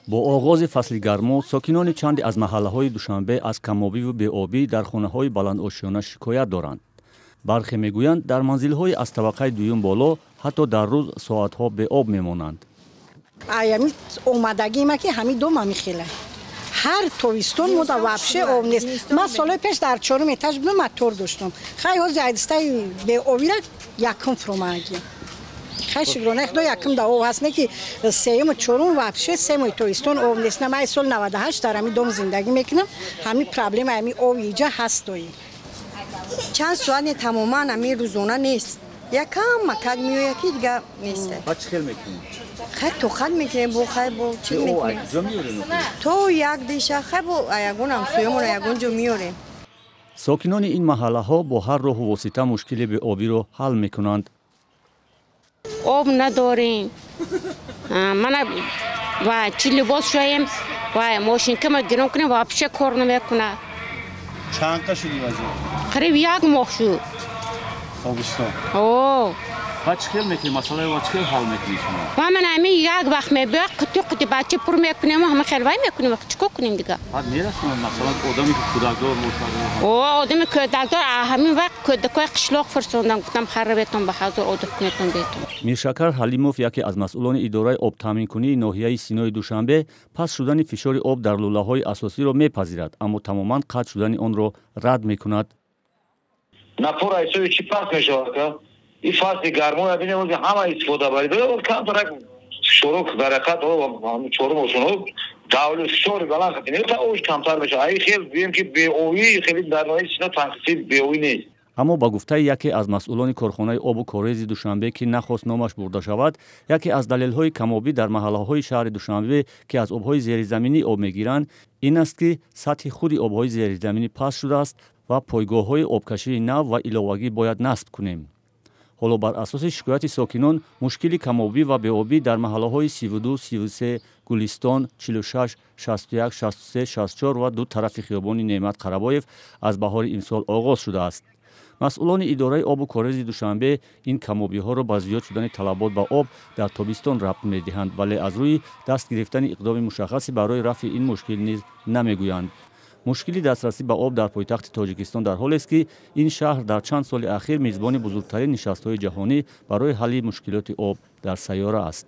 با آغاز فصل گرما ساکنان چند از محله‌های دوشنبه از کم‌آبی و بی‌آبی در خانه‌های بلندآشیانه شکایت دارند. برخی میگویند در منزل‌های از طبقه دوم بالا حتی در روز ساعت‌ها به آب میمانند. آیامی اومدگی ما که همین دو میخیله. هر تویستون مودا وابشه آب نیست. ما سال پیش در 4 etaج بودم موتور داشتم. خیلی از جدیدتای به آبی را یکم فروماگی. خیلی شکرانه خدا یکم داو هست نه که 3 و 4 وابشه 3 تویستون آب نیست. نه من سال 98 در همین دوم زندگی میکنم. همین پرابلم همین آب اینجا هست توی. چند ساعت تماما همین روزانه نیست. یکم مکد میوه یکی دیگه نیست. بعد چه میکنید؟ خیلی تو خیلی میکنیم بو خیلی بو چی میکنیم؟ تو یک دیشه خیلی بو یکون هم سویمون یکون جو میاریم. ساکنان این محله ها با هر راه و واسطه مشکل به آبی رو حل میکنند. آب نداریم. من و چی لباس شویم و ماشین که ما گرم کنیم و پیش کار نمیکنه. چند تا شدی وزیر؟ قریب 1 ماه شد. تابستان. اوه. بعد چه میکنید؟ مسئله و چه حل میکنید شما؟ من همین یک وقت میبرم قطی بچه پر میکنیم و همه خلوای میکنیم وقت چیکار کنیم دیگه؟ بعد میرسونن مثلا آدمی که کودکدار باشه. اوه آدمی کودکدار همین وقت کودکای قشلاق فرستادن گفتم خرابتون به حضور آدم کنتون بیتون. میرشکر حلیموف یکی از مسئولان اداره آب تامین کنی ناحیه سینای دوشنبه پس شدن فشار آب در لوله‌های اساسی را میپذیرد اما تماما قطع شدن آن را رد میکند. نپور ایسوی چی پس میشود؟ این فصل گرما ببینیم که همه استفاده برید و کم ترک شروع برکت و چهار ماشون داول فشار بالا کنید تا اوج کمتر بشه. ای خیلی بیم که به اوی خیلی در نهایت سینا تنقیص به اوی نیست. اما با گفته یکی از مسئولان کارخانه آب و کاریز دوشنبه که نخواست نامش برده شود، یکی از دلایل کم‌آبی در محله‌های شهر دوشنبه که از آب‌های زیرزمینی آب می‌گیرند این است که سطح خود آب‌های زیرزمینی پست شده است و پایگاه‌های آبکشی نو و علاوگی باید نصب کنیم. حالا بر اساس شکایت ساکنان مشکل کم‌آبی و بی‌آبی در محله‌های 32 33 گلستان 46 61 63 64 و دو طرف خیابان نعمت قربایف از بهار امسال آغاز شده است. مسئولان اداره آب و کاریز دوشنبه این کم‌آبی‌ها را با زیاد شدن طلبات به آب در تابستان ربط می‌دهند ولی از روی دست گرفتن اقدام مشخصی برای رفع این مشکل نیز نمی‌گویند. مشکلی دسترسی به آب در پایتخت تاجیکستان در حالی است که این شهر در چند سال اخیر میزبان بزرگترین نشست‌های جهانی برای حل مشکلات آب در سیاره است.